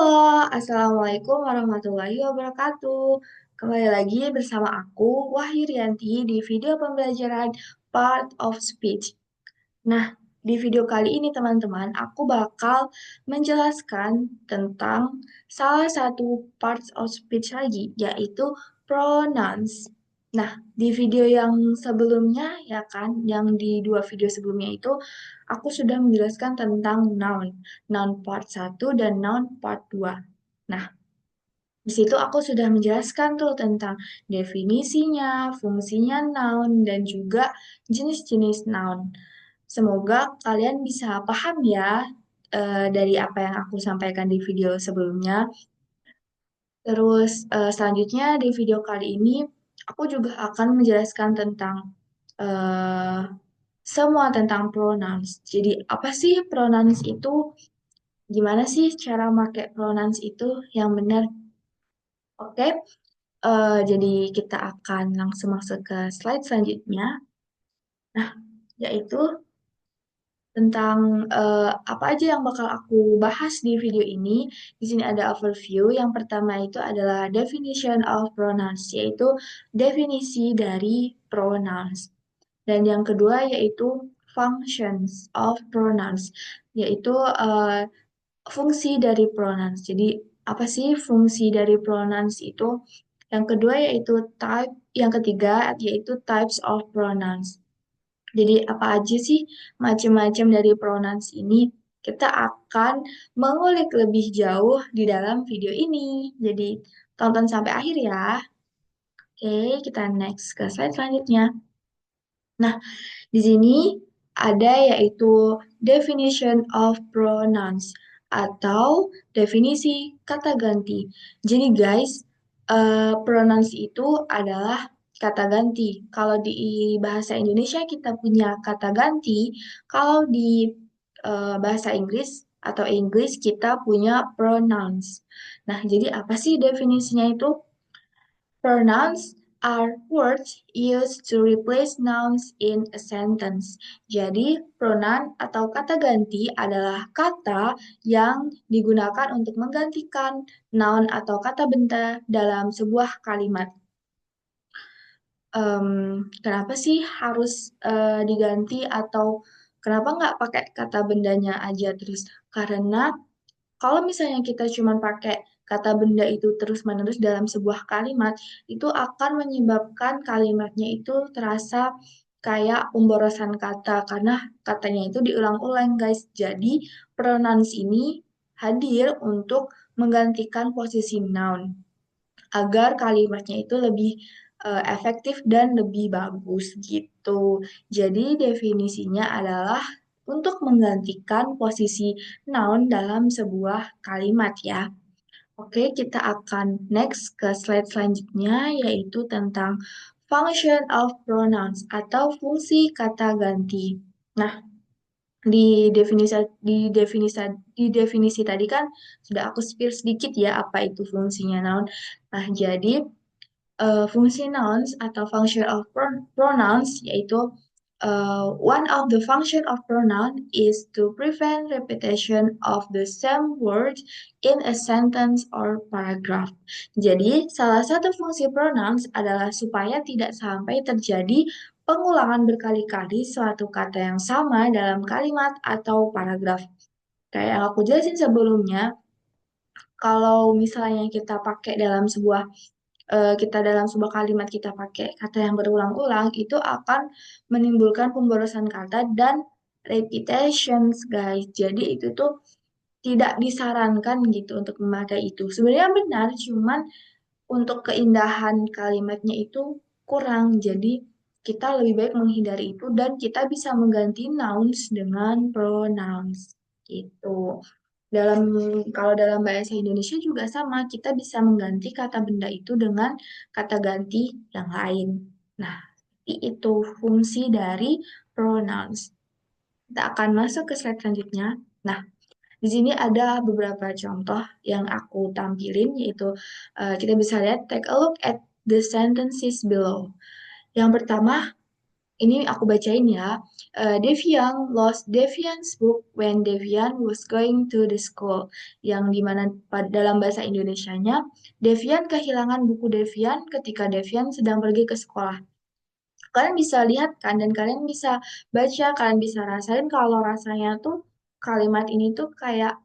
Halo, Assalamualaikum warahmatullahi wabarakatuh. Kembali lagi bersama aku, Wahyu Rianti, di video pembelajaran Part of Speech. Nah, di video kali ini teman-teman, aku bakal menjelaskan tentang salah satu parts of speech lagi, yaitu pronouns. Nah, di video yang sebelumnya, ya kan, yang di dua video sebelumnya itu, aku sudah menjelaskan tentang noun part satu dan noun part 2. Nah, di situ aku sudah menjelaskan tuh tentang definisinya, fungsinya noun, dan juga jenis-jenis noun. Semoga kalian bisa paham ya dari apa yang aku sampaikan di video sebelumnya. Terus selanjutnya di video kali ini aku juga akan menjelaskan tentang eh, semua tentang pronouns. Jadi apa sih pronouns itu? Gimana sih cara pakai pronouns itu yang benar? Oke, jadi kita akan langsung masuk ke slide selanjutnya. Nah, yaitu tentang apa aja yang bakal aku bahas di video ini. Di sini ada overview. Yang pertama itu adalah definition of pronouns, yaitu definisi dari pronouns. Dan yang kedua yaitu functions of pronouns, yaitu fungsi dari pronouns. Jadi apa sih fungsi dari pronouns itu? Yang kedua yaitu type, yang ketiga yaitu types of pronouns. Jadi apa aja sih macam-macam dari pronouns ini? Kita akan mengulik lebih jauh di dalam video ini. Jadi tonton sampai akhir ya. Oke, kita next ke slide selanjutnya. Nah, di sini ada yaitu definition of pronouns atau definisi kata ganti. Jadi guys, pronouns itu adalah kata ganti. Kalau di bahasa Indonesia kita punya kata ganti, kalau di bahasa Inggris atau English kita punya pronouns. Nah, jadi apa sih definisinya itu? Pronouns are words used to replace nouns in a sentence. Jadi, pronoun atau kata ganti adalah kata yang digunakan untuk menggantikan noun atau kata benda dalam sebuah kalimat. Kenapa sih harus diganti atau kenapa nggak pakai kata bendanya aja terus? Karena kalau misalnya kita cuma pakai kata benda itu terus-menerus dalam sebuah kalimat, itu akan menyebabkan kalimatnya itu terasa kayak pemborosan kata, karena katanya itu diulang-ulang, guys. Jadi, pronouns ini hadir untuk menggantikan posisi noun, agar kalimatnya itu lebih efektif dan lebih bagus gitu. Jadi, definisinya adalah untuk menggantikan posisi noun dalam sebuah kalimat ya. Oke, kita akan next ke slide selanjutnya yaitu tentang function of pronouns atau fungsi kata ganti. Nah, di definisi di definisi tadi kan sudah aku spill sedikit ya apa itu fungsinya noun. Nah, jadi fungsi nouns atau function of pronouns yaitu one of the function of pronoun is to prevent repetition of the same word in a sentence or paragraph. Jadi, salah satu fungsi pronouns adalah supaya tidak sampai terjadi pengulangan berkali-kali suatu kata yang sama dalam kalimat atau paragraf. Kayak yang aku jelasin sebelumnya, kalau misalnya kita pakai dalam sebuah kita dalam sebuah kalimat kita pakai kata yang berulang-ulang itu akan menimbulkan pemborosan kata dan repetitions guys. Jadi itu tuh tidak disarankan gitu untuk memakai itu. Sebenarnya benar, cuman untuk keindahan kalimatnya itu kurang. Jadi kita lebih baik menghindari itu dan kita bisa mengganti nouns dengan pronouns gitu. Dalam kalau dalam bahasa Indonesia juga sama, kita bisa mengganti kata benda itu dengan kata ganti yang lain. Nah, seperti itu fungsi dari pronouns. Kita akan masuk ke slide selanjutnya. Nah, di sini ada beberapa contoh yang aku tampilin, yaitu kita bisa lihat, take a look at the sentences below. Yang pertama, Ini aku bacain ya. Devian lost Devian's book when Devian was going to the school. Yang dimana dalam bahasa Indonesianya, Devian kehilangan buku Devian ketika Devian sedang pergi ke sekolah. Kalian bisa lihat kan, dan kalian bisa baca, kalian bisa rasain kalau rasanya tuh kalimat ini tuh kayak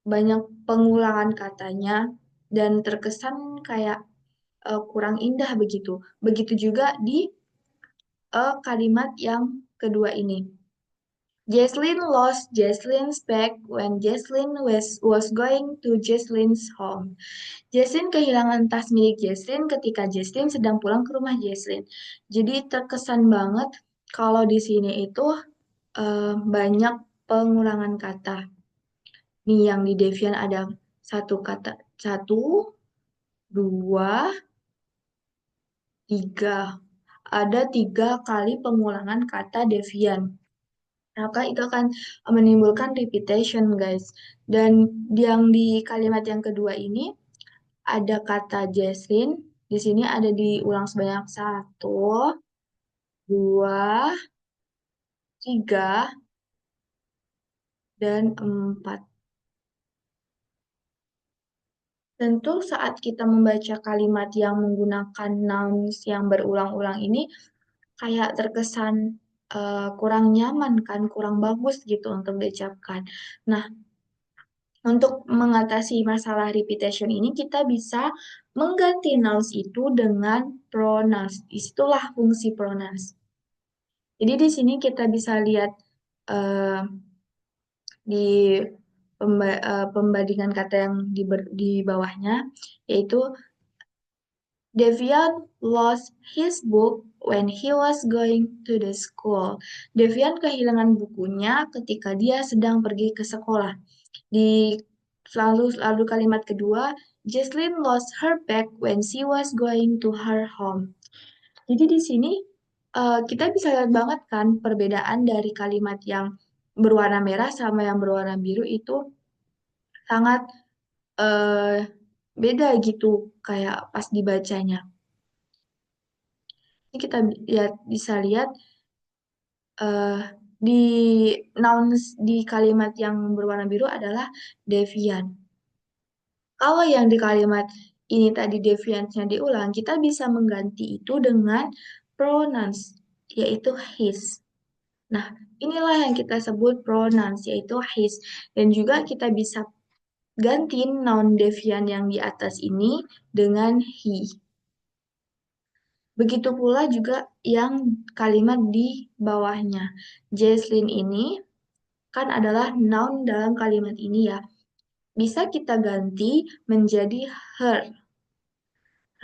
banyak pengulangan katanya dan terkesan kayak kurang indah begitu. Begitu juga di kalimat yang kedua ini. Jesslyn lost Jesslyn's bag when Jesslyn was going to Jesslyn's home. Jesslyn kehilangan tas milik Jesslyn ketika Jesslyn sedang pulang ke rumah Jesslyn. Jadi terkesan banget kalau di sini itu banyak pengulangan kata. Nih yang di Devian ada satu kata, satu, dua, tiga. Ada 3 kali pengulangan kata Devian. Maka itu akan menimbulkan repetition, guys. Dan yang di kalimat yang kedua ini ada kata Jesslyn. Di sini ada diulang sebanyak satu, dua, tiga, dan empat. Tentu saat kita membaca kalimat yang menggunakan nouns yang berulang-ulang ini, kayak terkesan kurang nyaman kan, kurang bagus gitu untuk diucapkan. Nah, untuk mengatasi masalah repetition ini, kita bisa mengganti nouns itu dengan pronouns. Itulah fungsi pronouns. Jadi di sini kita bisa lihat eh, di pembandingan kata yang di bawahnya, yaitu Devian lost his book when he was going to the school. Devian kehilangan bukunya ketika dia sedang pergi ke sekolah. Di lalu kalimat kedua, Jesslyn lost her bag when she was going to her home. Jadi di sini kita bisa lihat banget kan perbedaan dari kalimat yang berwarna merah sama yang berwarna biru itu sangat eh, beda gitu kayak pas dibacanya. Ini kita bisa lihat eh, di nouns di kalimat yang berwarna biru adalah devian. Kalau yang di kalimat ini tadi deviansnya diulang, kita bisa mengganti itu dengan pronouns, yaitu his. Nah, inilah yang kita sebut pronouns, yaitu his. Dan juga kita bisa ganti noun devian yang di atas ini dengan he. Begitu pula juga yang kalimat di bawahnya. Jesslyn ini kan adalah noun dalam kalimat ini ya. Bisa kita ganti menjadi her.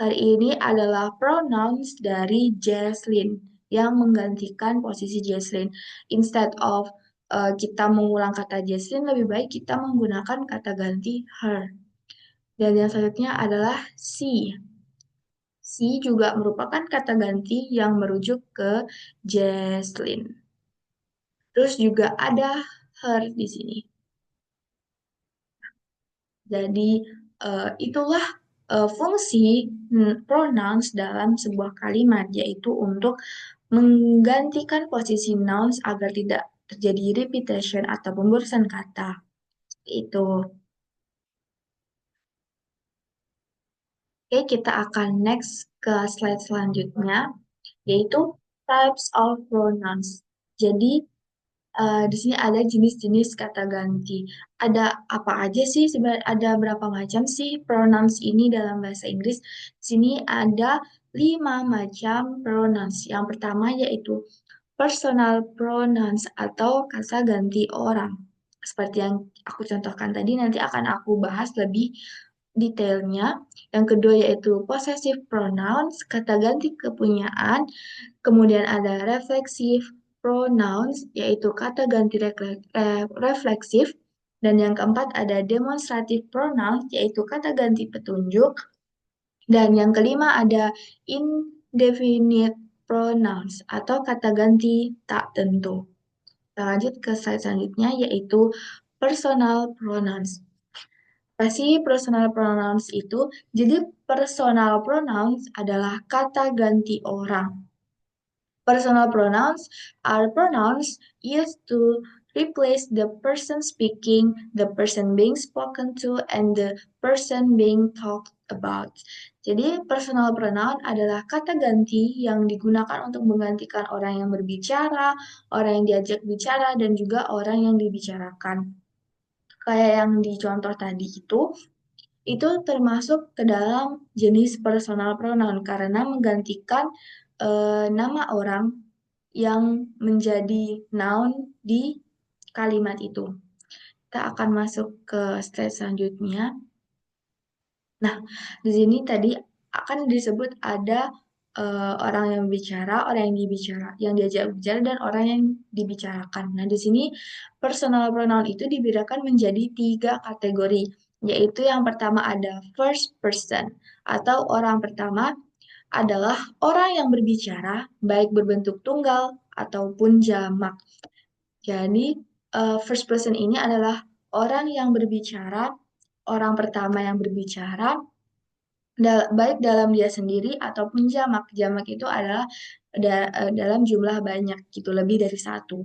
Her ini adalah pronouns dari Jesslyn yang menggantikan posisi Jesslyn. Instead of kita mengulang kata Jesslyn, lebih baik kita menggunakan kata ganti her. Dan yang selanjutnya adalah she. She juga merupakan kata ganti yang merujuk ke Jesslyn. Terus juga ada her di sini. Jadi itulah fungsi pronouns dalam sebuah kalimat, yaitu untuk menggantikan posisi nouns agar tidak terjadi repetition atau pemborusan kata. Itu. Oke, kita akan next ke slide selanjutnya, yaitu types of pronouns. Jadi, di sini ada jenis-jenis kata ganti. Ada apa aja sih? Sebenarnya ada berapa macam sih pronouns ini dalam bahasa Inggris? Di sini ada 5 macam pronouns. Yang pertama yaitu personal pronouns atau kata ganti orang. Seperti yang aku contohkan tadi, nanti akan aku bahas lebih detailnya. Yang kedua yaitu possessive pronouns, kata ganti kepunyaan. Kemudian ada reflexive pronouns, yaitu kata ganti refleksif. Dan yang keempat ada demonstrative pronouns, yaitu kata ganti petunjuk. Dan yang kelima ada indefinite pronouns, atau kata ganti tak tentu. Kita lanjut ke slide selanjutnya, yaitu personal pronouns. Pasti personal pronouns itu, jadi personal pronouns adalah kata ganti orang. Personal pronouns are pronouns used to replace the person speaking, the person being spoken to, and the person being talked about. Jadi, personal pronoun adalah kata ganti yang digunakan untuk menggantikan orang yang berbicara, orang yang diajak bicara, dan juga orang yang dibicarakan. Kayak yang di contoh tadi itu termasuk ke dalam jenis personal pronoun karena menggantikan nama orang yang menjadi noun di kalimat itu. Kita akan masuk ke slide selanjutnya. Nah, di sini tadi akan disebut ada orang yang bicara, orang yang dibicara, yang diajak bicara dan orang yang dibicarakan. Nah, di sini personal pronoun itu dibedakan menjadi 3 kategori, yaitu yang pertama ada first person atau orang pertama adalah orang yang berbicara baik berbentuk tunggal ataupun jamak. Jadi, first person ini adalah orang yang berbicara, orang pertama yang berbicara baik dalam dia sendiri ataupun jamak. Jamak itu adalah dalam jumlah banyak gitu, lebih dari satu.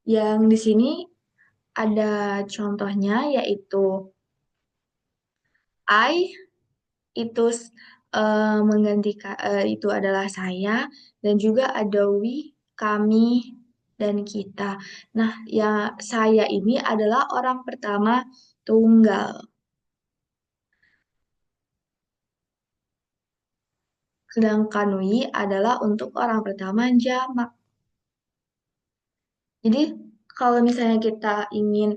Yang di sini ada contohnya yaitu I itu menggantikan itu adalah saya dan juga ada we, kami dan kita. Nah, ya saya ini adalah orang pertama tunggal. Sedangkan we adalah untuk orang pertama jamak. Jadi, kalau misalnya kita ingin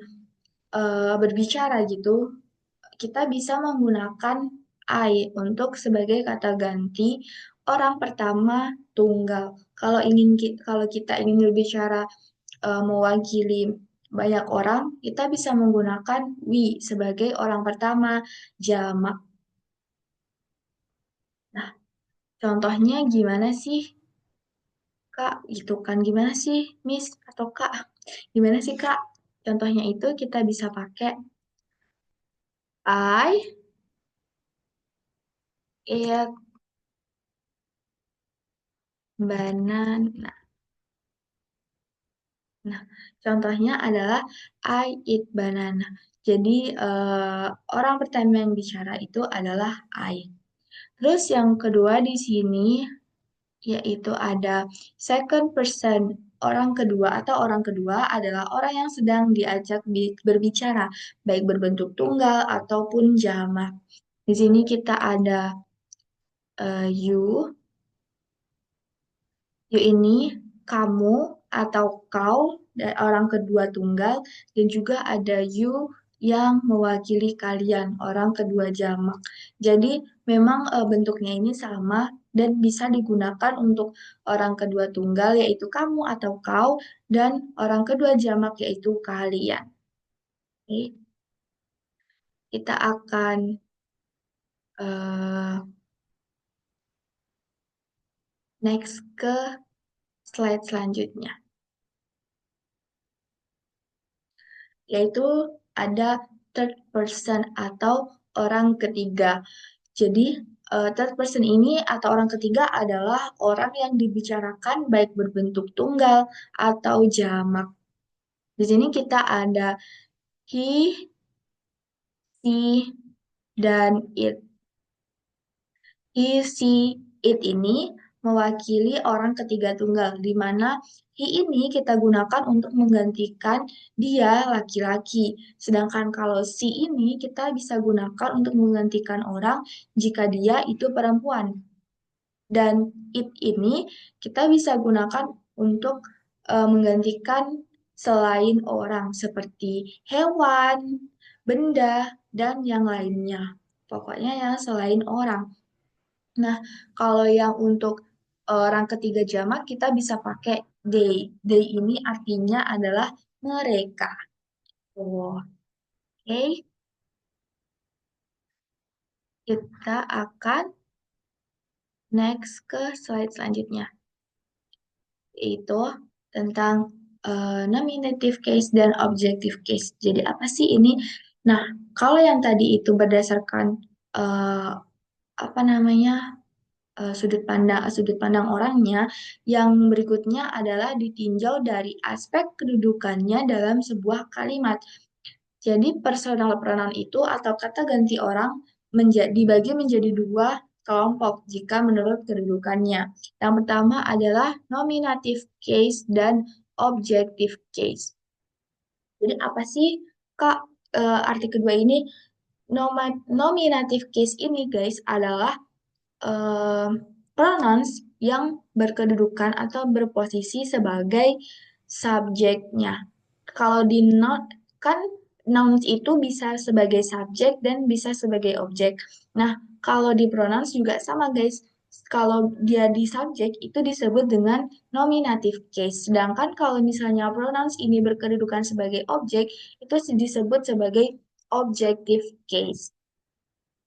berbicara gitu, kita bisa menggunakan I untuk sebagai kata ganti orang pertama tunggal. Kalau kita ingin berbicara mewakili banyak orang, kita bisa menggunakan we sebagai orang pertama jamak. Nah, contohnya gimana sih, Kak? Gitu kan? Gimana sih, Miss atau Kak? Gimana sih, Kak? Contohnya itu kita bisa pakai I eat banana. Nah, contohnya adalah I eat banana. Jadi, orang pertama yang bicara itu adalah I. Terus yang kedua di sini yaitu ada second person. Orang kedua atau orang kedua adalah orang yang sedang diajak berbicara, baik berbentuk tunggal ataupun jamak. Di sini kita ada you. You ini kamu atau kau dan orang kedua tunggal dan juga ada you yang mewakili kalian orang kedua jamak. Jadi memang bentuknya ini sama dan bisa digunakan untuk orang kedua tunggal yaitu kamu atau kau dan orang kedua jamak yaitu kalian. Oke, kita akan eh, next ke slide selanjutnya, yaitu ada third person atau orang ketiga. Jadi, third person ini atau orang ketiga adalah orang yang dibicarakan baik berbentuk tunggal atau jamak. Di sini kita ada he, she, dan it. He, she, it ini mewakili orang ketiga tunggal, di mana he ini kita gunakan untuk menggantikan dia laki-laki. Sedangkan kalau she ini kita bisa gunakan untuk menggantikan orang jika dia itu perempuan. Dan it ini kita bisa gunakan untuk menggantikan selain orang seperti hewan, benda, dan yang lainnya. Pokoknya yang selain orang. Nah, kalau yang untuk orang ketiga jamak kita bisa pakai they. They ini artinya adalah mereka. Oh, oke, kita akan next ke slide selanjutnya, yaitu tentang nominative case dan objective case. Jadi apa sih ini? Nah, kalau yang tadi itu berdasarkan apa namanya sudut pandang orangnya. Yang berikutnya adalah ditinjau dari aspek kedudukannya dalam sebuah kalimat. Jadi personal pronoun itu atau kata ganti orang dibagi menjadi dua kelompok jika menurut kedudukannya. Yang pertama adalah nominative case dan objective case. Jadi apa sih Kak arti kedua ini? Nominative case ini guys adalah eh, pronouns yang berkedudukan atau berposisi sebagai subjeknya. Kalau di noun kan nouns itu bisa sebagai subjek dan bisa sebagai objek. Nah, kalau di pronouns juga sama guys. Kalau dia di subjek itu disebut dengan nominative case. Sedangkan kalau misalnya pronouns ini berkedudukan sebagai objek, itu disebut sebagai objective case.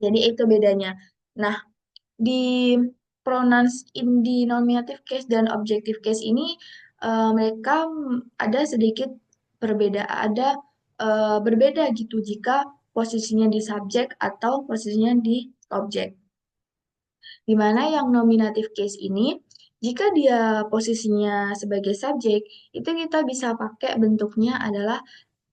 Jadi itu bedanya. Nah, di di nominative case dan objective case ini mereka ada sedikit berbeda gitu jika posisinya di subjek atau posisinya di objek. Di mana yang nominative case ini jika dia posisinya sebagai subjek, itu kita bisa pakai bentuknya adalah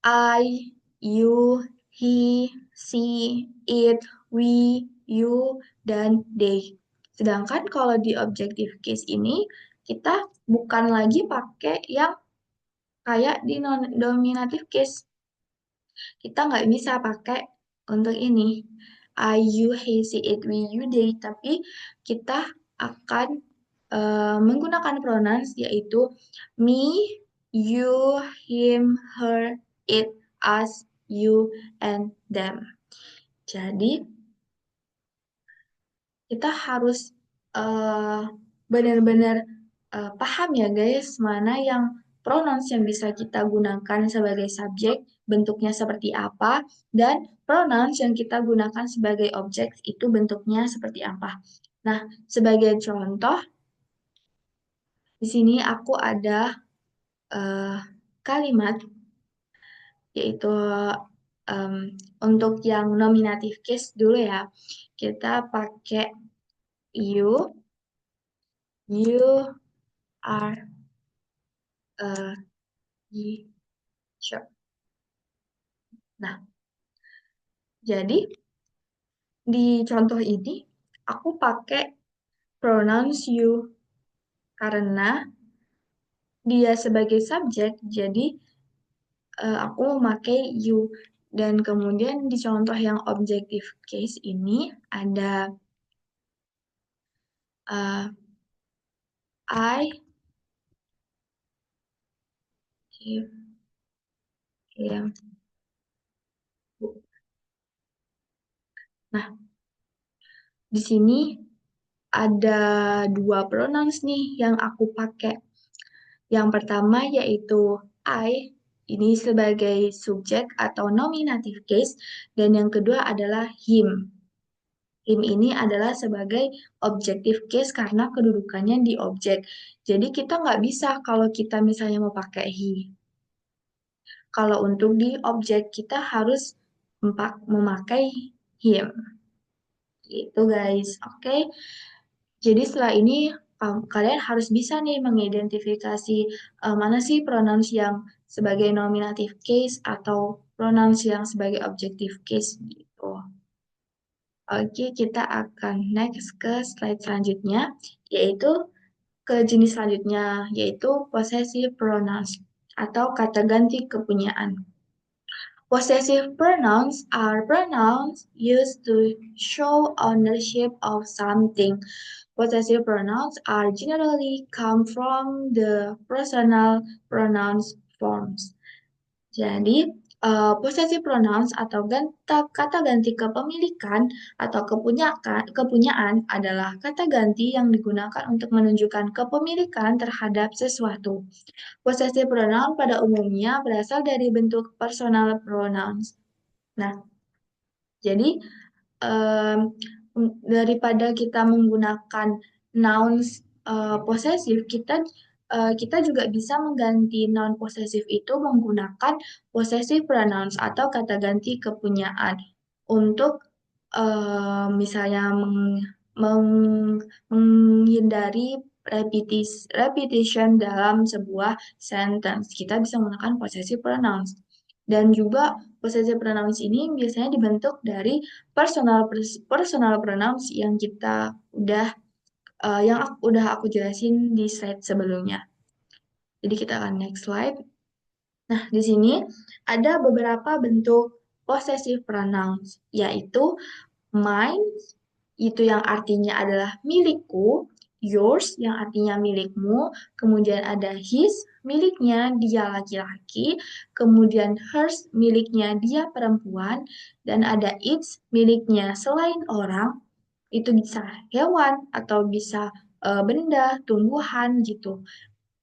I, you, he, she, it, we, you, dan they. Sedangkan kalau di objective case ini, kita bukan lagi pakai yang kayak di nominative case. Kita nggak bisa pakai untuk ini. I, you, he, she, it, we, you, they. Tapi kita akan menggunakan pronouns yaitu me, you, him, her, it, us, you, and them. Jadi, kita harus eh, benar-benar paham ya guys, mana yang pronouns yang bisa kita gunakan sebagai subjek, bentuknya seperti apa, dan pronouns yang kita gunakan sebagai objek itu bentuknya seperti apa. Nah, sebagai contoh, di sini aku ada eh, kalimat yaitu em, untuk yang nominative case dulu ya. Kita pakai you are a teacher. Nah, jadi di contoh ini aku pakai pronouns you karena dia sebagai subjek, jadi aku memakai you. Dan kemudian di contoh yang objective case ini ada uh, I give him book. Nah, di sini ada dua pronouns nih yang aku pakai. Yang pertama yaitu I, ini sebagai subjek atau nominative case, dan yang kedua adalah him. Him ini adalah sebagai objective case karena kedudukannya di objek. Jadi kita nggak bisa kalau kita misalnya mau pakai he. Kalau untuk di objek kita harus memakai him. Gitu guys, oke? Jadi setelah ini kalian harus bisa nih mengidentifikasi mana sih pronouns yang sebagai nominative case atau pronouns yang sebagai objective case gitu. Oke, kita akan next ke slide selanjutnya, yaitu ke jenis selanjutnya, yaitu possessive pronouns atau kata ganti kepunyaan. Possessive pronouns are pronouns used to show ownership of something. Possessive pronouns are generally come from the personal pronouns forms. Jadi, possessive pronouns atau kata ganti kepemilikan atau kepunyaan adalah kata ganti yang digunakan untuk menunjukkan kepemilikan terhadap sesuatu. Possessive pronoun pada umumnya berasal dari bentuk personal pronouns. Nah, jadi em, daripada kita menggunakan nouns posesif, kita juga bisa mengganti noun posesif itu menggunakan possessive pronouns atau kata ganti kepunyaan untuk misalnya menghindari repetition dalam sebuah sentence. Kita bisa menggunakan possessive pronouns. Dan juga possessive pronouns ini biasanya dibentuk dari personal pronouns yang kita udah aku jelasin di slide sebelumnya. Jadi kita akan next slide. Nah, di sini ada beberapa bentuk possessive pronouns, yaitu mine, itu yang artinya adalah milikku, yours yang artinya milikmu, kemudian ada his, miliknya dia laki-laki, kemudian hers, miliknya dia perempuan, dan ada its, miliknya selain orang, itu bisa hewan atau bisa benda, tumbuhan gitu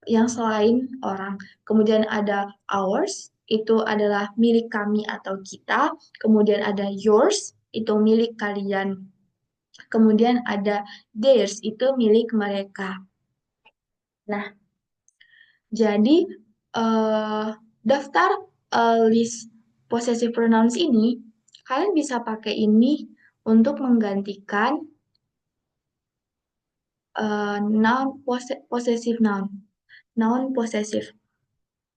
yang selain orang. Kemudian ada ours, itu adalah milik kami atau kita. Kemudian ada yours, itu milik kalian. Kemudian ada theirs, itu milik mereka. Nah, jadi eh, daftar list possessive pronouns ini, kalian bisa pakai ini untuk menggantikan noun possessive noun, noun possessive.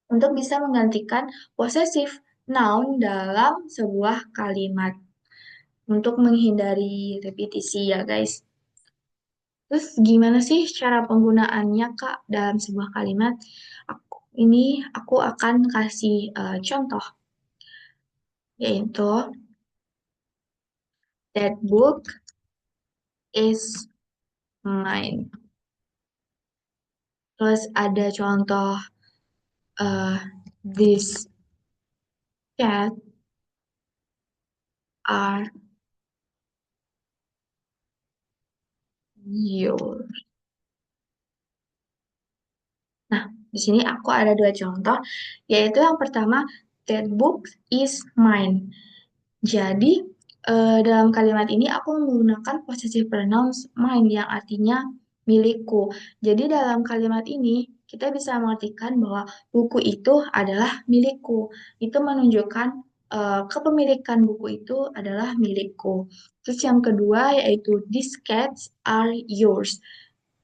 Untuk bisa menggantikan possessive noun dalam sebuah kalimat untuk menghindari repetisi ya guys. Terus gimana sih cara penggunaannya Kak dalam sebuah kalimat? Aku akan kasih contoh yaitu that book is mine. Terus ada contoh uh, this cat are yours. Nah, di sini aku ada dua contoh, yaitu yang pertama, that book is mine. Jadi, dalam kalimat ini aku menggunakan possessive pronouns mine yang artinya milikku. Jadi, dalam kalimat ini, kita bisa mengartikan bahwa buku itu adalah milikku. Itu menunjukkan kepemilikan buku itu adalah milikku. Terus yang kedua yaitu these cats are yours.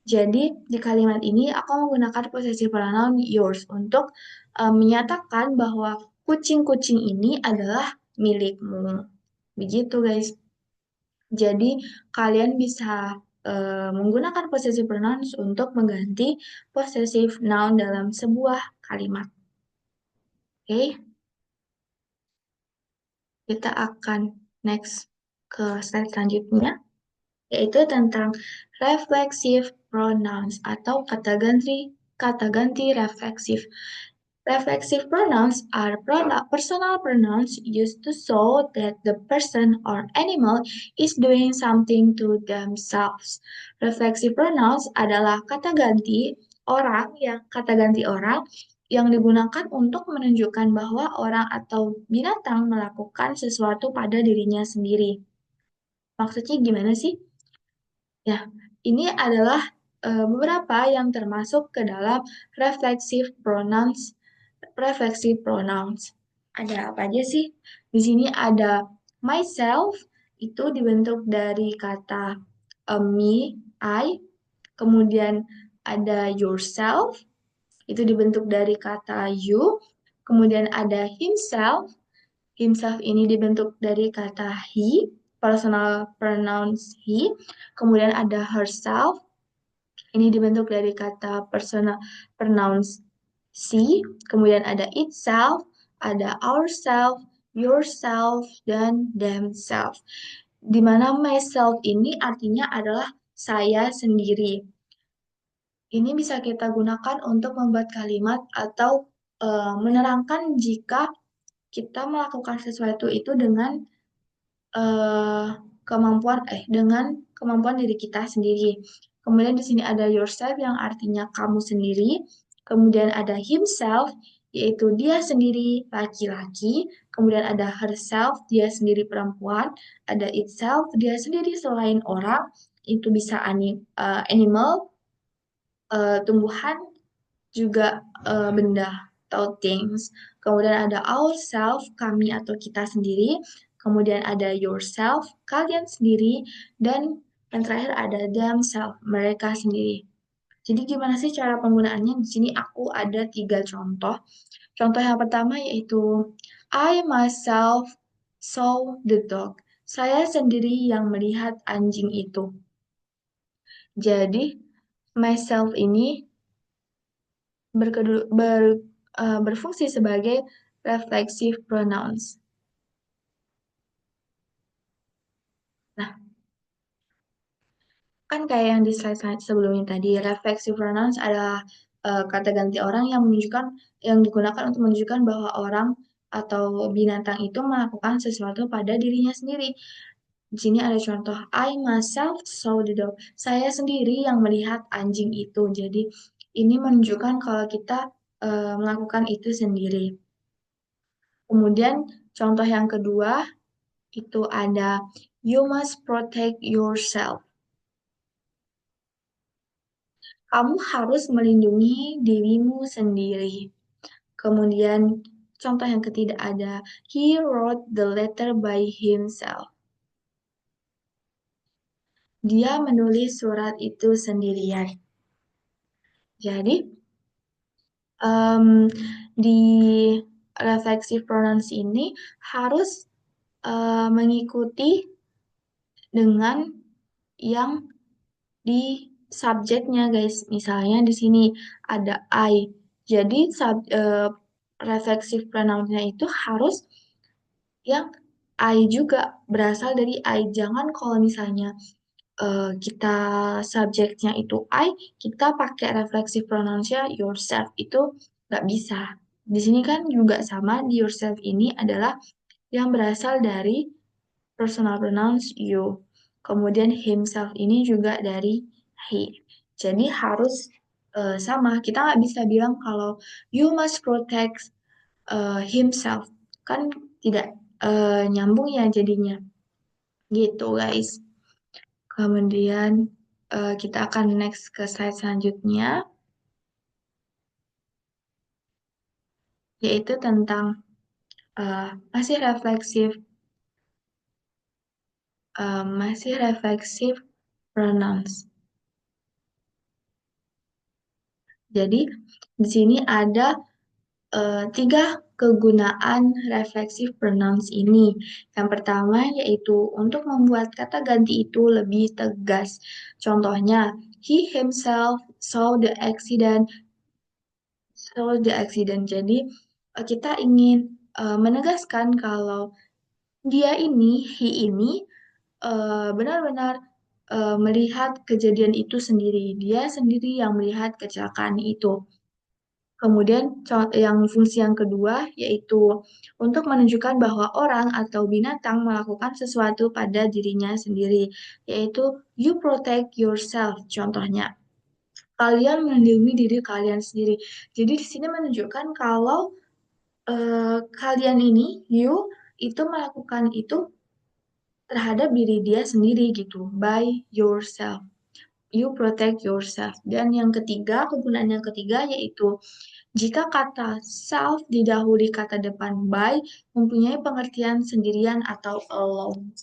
Jadi di kalimat ini aku menggunakan possessive pronoun yours untuk menyatakan bahwa kucing-kucing ini adalah milikmu. Begitu guys. Jadi kalian bisa menggunakan possessive pronouns untuk mengganti possessive noun dalam sebuah kalimat. Oke, kita akan next ke slide selanjutnya, yaitu tentang reflexive pronouns atau kata ganti refleksif. Reflexive pronouns are personal pronouns used to show that the person or animal is doing something to themselves. Reflexive pronouns adalah kata ganti orang yang digunakan untuk menunjukkan bahwa orang atau binatang melakukan sesuatu pada dirinya sendiri. Maksudnya gimana sih? Ya, ini adalah beberapa yang termasuk ke dalam reflexive pronouns. Reflexive pronouns. Ada apa aja sih? Di sini ada myself, itu dibentuk dari kata me, I. Kemudian ada yourself, itu dibentuk dari kata you. Kemudian ada himself, himself ini dibentuk dari kata he, personal pronouns he. Kemudian ada herself, ini dibentuk dari kata personal pronouns she. Kemudian ada itself, ada ourself, yourself, dan themselves. Di mana myself ini artinya adalah saya sendiri. Ini bisa kita gunakan untuk membuat kalimat atau menerangkan jika kita melakukan sesuatu itu eh, dengan kemampuan diri kita sendiri. Kemudian di sini ada yourself yang artinya kamu sendiri. Kemudian ada himself yaitu dia sendiri laki-laki. Kemudian ada herself dia sendiri perempuan. Ada itself dia sendiri selain orang. Itu bisa animal, tumbuhan, juga benda atau things. Kemudian ada ourself, kami atau kita sendiri. Kemudian ada yourself, kalian sendiri. Dan yang terakhir ada themselves, mereka sendiri. Jadi gimana sih cara penggunaannya? Di sini aku ada 3 contoh. Contoh yang pertama yaitu I myself saw the dog. Saya sendiri yang melihat anjing itu. Jadi myself ini berfungsi sebagai reflexive pronouns. Nah, kan kayak yang di slide-slide sebelumnya tadi, reflexive pronouns adalah kata ganti orang yang menunjukkan yang digunakan untuk menunjukkan bahwa orang atau binatang itu melakukan sesuatu pada dirinya sendiri. Di sini ada contoh, I myself saw the dog. Saya sendiri yang melihat anjing itu. Jadi ini menunjukkan kalau kita melakukan itu sendiri. Kemudian contoh yang kedua itu ada you must protect yourself. Kamu harus melindungi dirimu sendiri. Kemudian contoh yang ketiga ada he wrote the letter by himself. Dia menulis surat itu sendirian. Jadi em, di reflexive pronouns ini harus mengikuti dengan yang di subjeknya guys. Misalnya di sini ada I. Jadi reflexive pronoun-nya itu harus yang I juga berasal dari I. Jangan kalau misalnya kita subjeknya itu I, kita pakai reflexive pronoun-nya yourself. Itu nggak bisa. Di sini kan juga sama, di yourself ini adalah yang berasal dari personal pronouns you. Kemudian himself ini juga dari he. Jadi harus sama. Kita nggak bisa bilang kalau you must protect himself. Kan tidak nyambung ya jadinya. Gitu guys. Kemudian kita akan next ke slide selanjutnya, yaitu tentang masih refleksif, masih refleksif pronouns. Jadi di sini ada 3 kegunaan refleksif pronouns ini. Yang pertama yaitu untuk membuat kata ganti itu lebih tegas. Contohnya, he himself saw the accident. Saw the accident. Jadi kita ingin menegaskan kalau dia ini, he ini benar-benar melihat kejadian itu sendiri. Dia sendiri yang melihat kecelakaan itu. Kemudian yang fungsi yang kedua yaitu untuk menunjukkan bahwa orang atau binatang melakukan sesuatu pada dirinya sendiri, yaitu you protect yourself. Contohnya, kalian melindungi diri kalian sendiri. Jadi di sini menunjukkan kalau kalian ini, you itu melakukan itu terhadap diri dia sendiri gitu, by yourself. You protect yourself. Dan yang ketiga, kegunaan yang ketiga yaitu jika kata self didahului kata depan by mempunyai pengertian sendirian atau alone.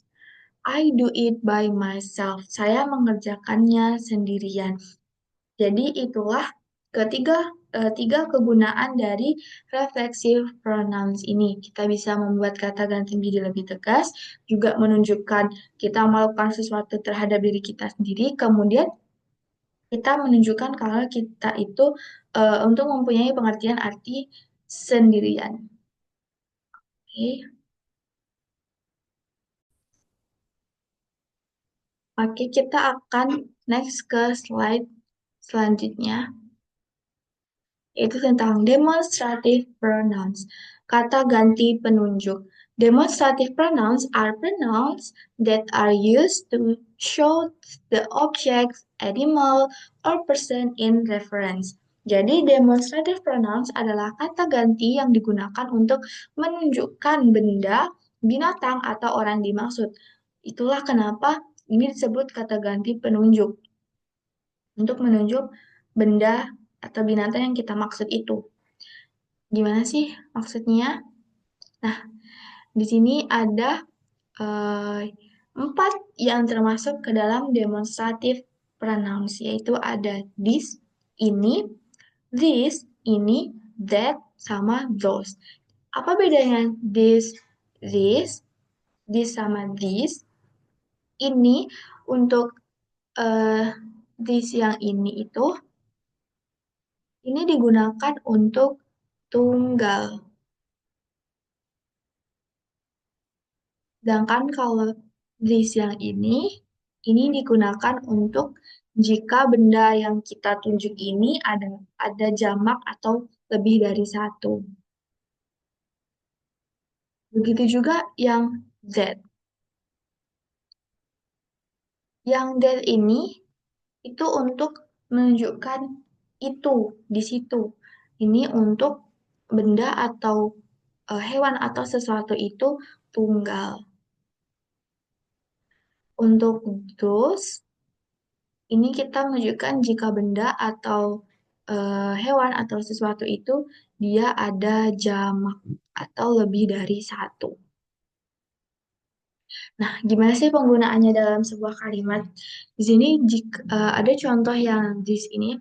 I do it by myself. Saya mengerjakannya sendirian. Jadi itulah tiga kegunaan dari reflexive pronouns ini. Kita bisa membuat kata ganti menjadi lebih tegas, juga menunjukkan kita melakukan sesuatu terhadap diri kita sendiri, kemudian kita menunjukkan kalau kita itu untuk mempunyai pengertian arti sendirian. Oke, Oke, kita akan next ke slide selanjutnya, yaitu tentang demonstrative pronouns, kata ganti penunjuk. Demonstrative pronouns are pronouns that are used to show the object, animal, or person in reference. Jadi, demonstrative pronouns adalah kata ganti yang digunakan untuk menunjukkan benda, binatang, atau orang dimaksud. Itulah kenapa ini disebut kata ganti penunjuk, untuk menunjuk benda atau binatang yang kita maksud itu. Gimana sih maksudnya? Nah, di sini ada Empat yang termasuk ke dalam demonstrative pronouns, yaitu ada this, ini, this, ini, that, sama those. Apa bedanya this sama this? Ini untuk eh, this yang ini digunakan untuk tunggal. Sedangkan kalau this yang ini digunakan untuk jika benda yang kita tunjuk ini ada jamak atau lebih dari satu. Begitu juga yang that. Yang that ini itu untuk menunjukkan itu di situ. Ini untuk benda atau hewan atau sesuatu itu tunggal. Untuk those, ini kita menunjukkan jika benda atau hewan atau sesuatu itu dia ada jamak atau lebih dari satu. Nah, gimana sih penggunaannya dalam sebuah kalimat? Di sini jika, ada contoh yang ini.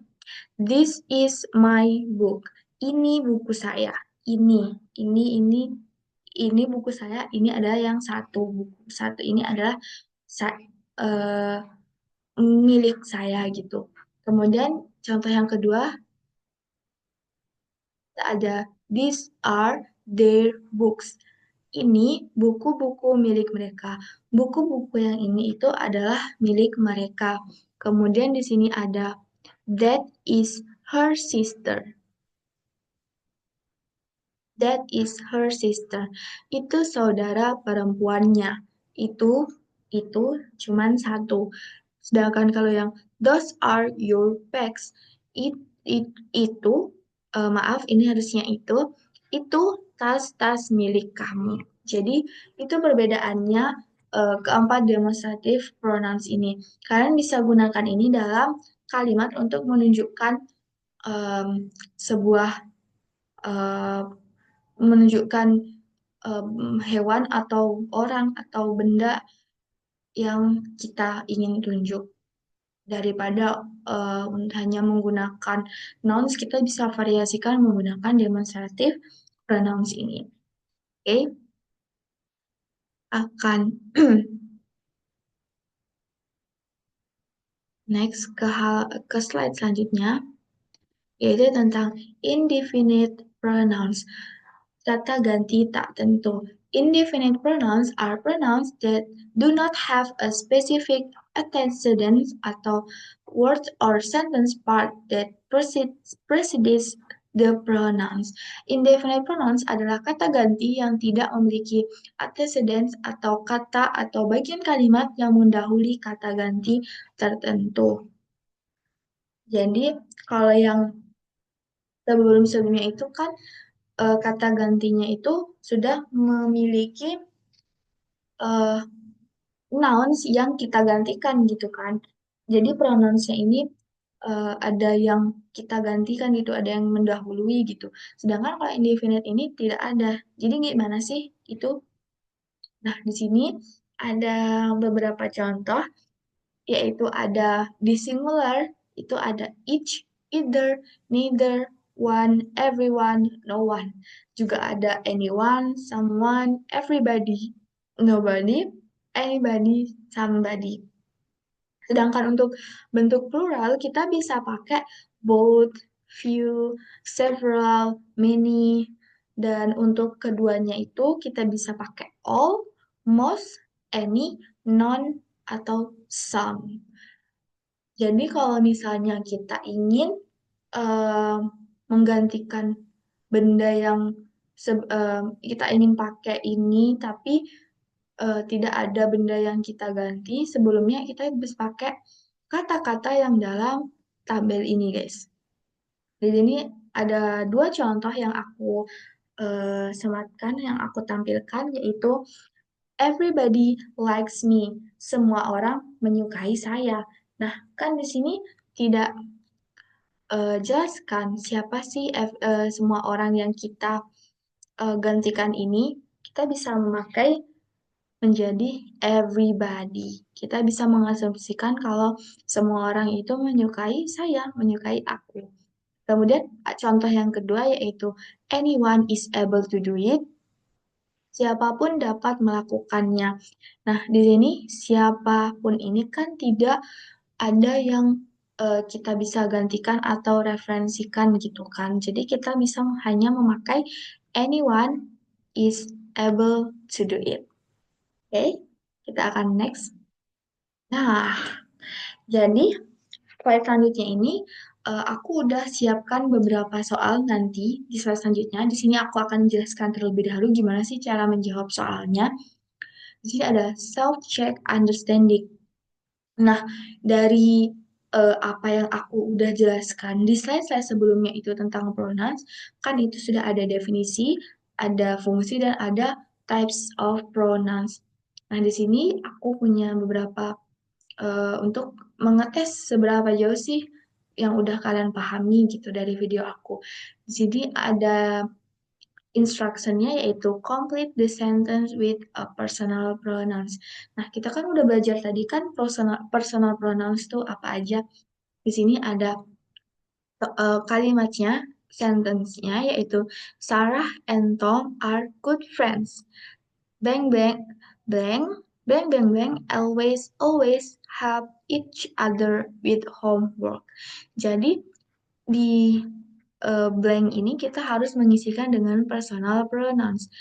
This is my book. Ini buku saya. Ini, ini buku saya. Ini adalah yang satu. Buku satu ini adalah eh, milik saya gitu. Kemudian contoh yang kedua ada these are their books. Ini buku-buku milik mereka. Buku-buku yang ini itu adalah milik mereka. Kemudian di sini ada that is her sister. That is her sister. Itu saudara perempuannya. Itu cuman satu. Sedangkan kalau yang those are your bags. Itu maaf ini harusnya itu tas-tas milik kamu. Jadi itu perbedaannya keempat demonstrative pronouns ini. Kalian bisa gunakan ini dalam kalimat untuk menunjukkan em, sebuah eh, menunjukkan hewan atau orang atau benda yang kita ingin tunjuk. Daripada hanya menggunakan nouns, kita bisa variasikan menggunakan demonstrative pronouns ini. Oke, akan next ke slide selanjutnya, yaitu tentang indefinite pronouns. Kata ganti tak tentu. Indefinite pronouns are pronouns that do not have a specific antecedent atau word or sentence part that precedes the pronouns. Indefinite pronouns adalah kata ganti yang tidak memiliki antecedents atau kata atau bagian kalimat yang mendahului kata ganti tertentu. Jadi kalau yang sebelum-sebelumnya itu kan kata gantinya itu sudah memiliki eh, nouns yang kita gantikan gitu kan. Jadi pronounsnya ini ada yang kita gantikan gitu, ada yang mendahului gitu. Sedangkan kalau indefinite ini tidak ada. Jadi gimana sih itu? Nah, di sini ada beberapa contoh, yaitu ada di singular, itu ada each, either, neither, one, everyone, no one. Juga ada anyone, someone, everybody, nobody, anybody, somebody. Sedangkan untuk bentuk plural, kita bisa pakai both, few, several, many, dan untuk keduanya itu kita bisa pakai all, most, any, none, atau some. Jadi kalau misalnya kita ingin eh, menggantikan benda yang kita ingin pakai ini, tapi tidak ada benda yang kita ganti, sebelumnya kita bisa pakai kata-kata yang dalam tabel ini, guys. Di sini ada dua contoh yang aku sematkan, yang aku tampilkan, yaitu everybody likes me. Semua orang menyukai saya. Nah, kan di sini tidak jelaskan siapa sih semua orang yang kita gantikan ini. Kita bisa memakai menjadi everybody. Kita bisa mengasumsikan kalau semua orang itu menyukai saya, menyukai aku. Kemudian contoh yang kedua yaitu anyone is able to do it. Siapapun dapat melakukannya. Nah, di sini siapapun ini kan tidak ada yang kita bisa gantikan atau referensikan gitu kan. Jadi kita bisa hanya memakai anyone is able to do it. Oke, kita akan next. Nah, jadi slide selanjutnya ini aku udah siapkan beberapa soal nanti di slide selanjutnya. Di sini aku akan menjelaskan terlebih dahulu gimana sih cara menjawab soalnya. Di sini ada self-check understanding. Nah, dari apa yang aku udah jelaskan di slide-slide sebelumnya itu tentang pronouns, kan itu sudah ada definisi, ada fungsi, dan ada types of pronouns. Nah, di sini aku punya beberapa untuk mengetes seberapa jauh sih yang udah kalian pahami gitu dari video aku. Di sini ada instructionnya yaitu complete the sentence with a personal pronouns. Nah, kita kan udah belajar tadi kan personal pronouns itu apa aja. Di sini ada kalimatnya, sentence-nya yaitu Sarah and Tom are good friends. Bang bang bang bang bang bang always help each other with homework. Jadi di blank ini kita harus mengisikan dengan personal pronouns.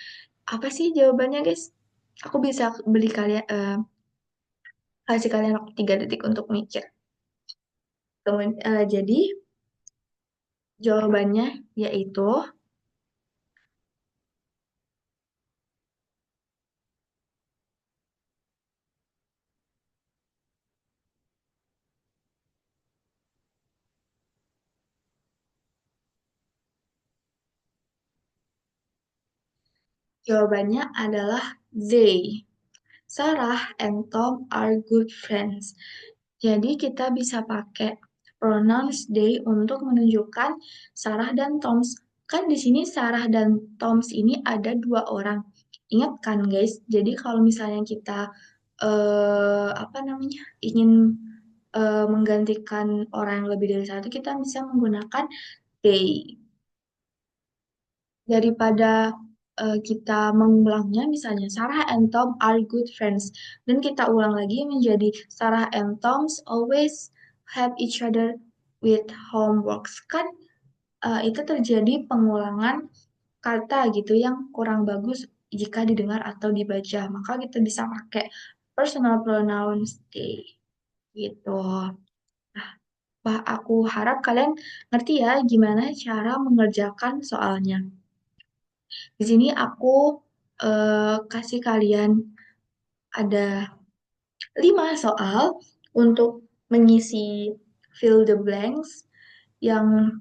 Apa sih jawabannya, guys? Aku bisa beli kalian kasih kalian waktu 3 detik untuk mikir. Kemudian, jadi jawabannya yaitu jawabannya adalah they. Sarah and Tom are good friends. Jadi kita bisa pakai pronouns they untuk menunjukkan Sarah dan Toms. Kan di sini Sarah dan Toms ini ada dua orang. Ingat kan guys? Jadi kalau misalnya kita apa namanya ingin menggantikan orang yang lebih dari satu, kita bisa menggunakan they. Daripada kita mengulangnya misalnya Sarah and Tom are good friends dan kita ulang lagi menjadi Sarah and Tom's always help each other with homeworks kan itu terjadi pengulangan kata gitu yang kurang bagus jika didengar atau dibaca maka kita bisa pakai personal pronouns they gitu. Wah, aku harap kalian ngerti ya gimana cara mengerjakan soalnya. Di sini aku kasih kalian ada 5 soal untuk mengisi fill the blanks yang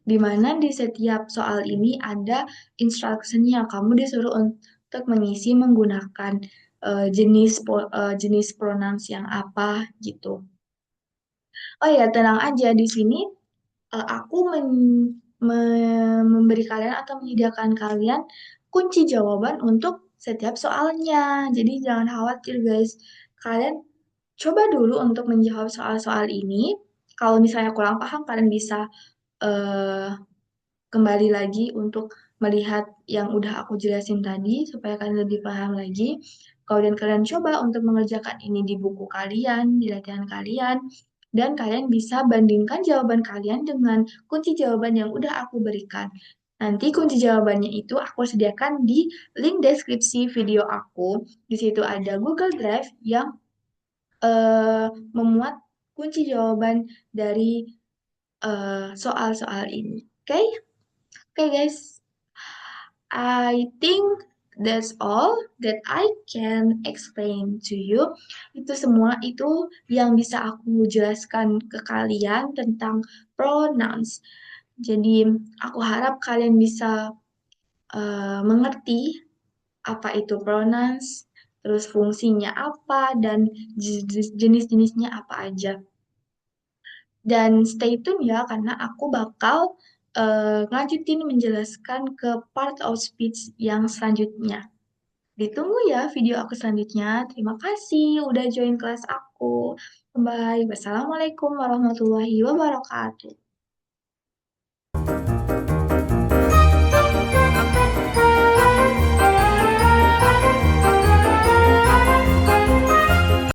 dimana di setiap soal ini ada instructionnya. Kamu disuruh untuk mengisi menggunakan jenis pronouns yang apa gitu. Oh ya, tenang aja di sini aku memberi kalian atau menyediakan kalian kunci jawaban untuk setiap soalnya. Jadi jangan khawatir guys. Kalian coba dulu untuk menjawab soal-soal ini. Kalau misalnya kurang paham, kalian bisa eh, kembali lagi untuk melihat yang udah aku jelasin tadi supaya kalian lebih paham lagi. Kemudian kalian coba untuk mengerjakan ini di buku kalian, di latihan kalian, dan kalian bisa bandingkan jawaban kalian dengan kunci jawaban yang udah aku berikan. Nanti kunci jawabannya itu aku sediakan di link deskripsi video aku. Di situ ada Google Drive yang memuat kunci jawaban dari soal-soal ini. Oke? Oke guys, I think that's all that I can explain to you. Itu semua itu yang bisa aku jelaskan ke kalian tentang pronouns. Jadi aku harap kalian bisa mengerti apa itu pronouns, terus fungsinya apa, dan jenis-jenisnya apa aja. Dan stay tune ya, karena aku bakal lanjutin menjelaskan ke part of speech yang selanjutnya. Ditunggu ya video aku selanjutnya. Terima kasih udah join kelas aku. Bye. Wassalamualaikum warahmatullahi wabarakatuh.